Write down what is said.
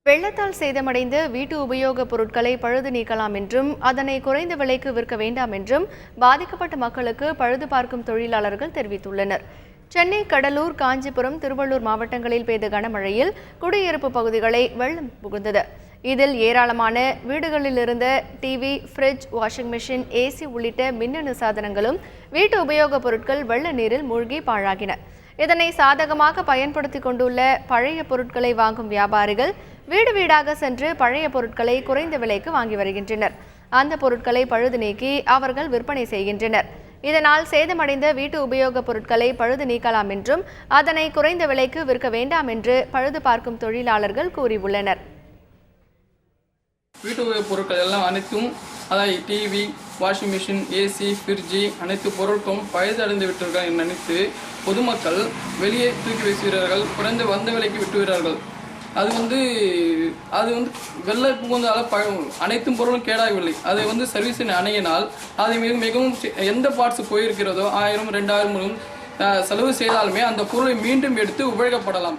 வெள்ளத்தால் சேதமடைந்த வீட்டு உபயோகப் பொருட்களை பழுது நீக்கலாம் என்றும் அதனை குறைந்த விலைக்கு விற்க வேண்டாம் என்றும் பாதிக்கப்பட்ட மக்களுக்கு பழுது பார்க்கும் தொழிலாளர்கள் தெரிவித்துள்ளனர். சென்னை, கடலூர், காஞ்சிபுரம், திருவள்ளூர் மாவட்டங்களில் பெய்த கனமழையில் குடியிருப்பு பகுதிகளை வெள்ளம் புகுந்தது. இதில் ஏராளமான வீடுகளில் இருந்த TV, fridge, washing machine, AC உள்ளிட்ட மின்னணு சாதனங்களும் வீட்டு உபயோகப் பொருட்கள் வெள்ள நீரில் மூழ்கி பாழாகின. இதனை சாதகமாக பயன்படுத்திக் கொண்டுள்ள பழைய பொருட்களை வாங்கும் வியாபாரிகள் வீடு வீடாக சென்று பழைய பொருட்களை குறைந்த விலைக்கு வாங்கி வருகின்றனர். அந்த பொருட்களை பழுது நீக்கி அவர்கள் விற்பனை செய்கின்றனர். இதனால் சேதமடைந்த வீட்டு உபயோகப் பொருட்களை பழுது நீக்கலாம் என்றும் அதனை குறைந்த விலைக்கு விற்க வேண்டாம் என்று பழுது பார்க்கும் தொழிலாளர்கள் கூறியுள்ளனர். வீட்டு உபயோகப் பொருட்கள் எல்லாம் அனைத்தும், அதாவது டிவி, வாஷிங் மிஷின், ஏசி, ஃப்ரிட்ஜி அனைத்து பொருட்களும் பழுதடைந்து விட்டார்கள் என நினைத்து பொதுமக்கள் வெளியே தூக்கி வீசுகிறார்கள், குறைந்த வந்த விலைக்கு விட்டுகிறார்கள். அது வந்து வெள்ள புகுந்தால் அனைத்தும் பொருளும் கேடாகவில்லை. அதை சர்வீஸின் அணையினால் அதை மிகவும் எந்த பார்ட்ஸ் போயிருக்கிறதோ 1000, 2000 செலவு செய்தாலுமே அந்த பொருளை மீண்டும் எடுத்து உபயோகப்படலாம்.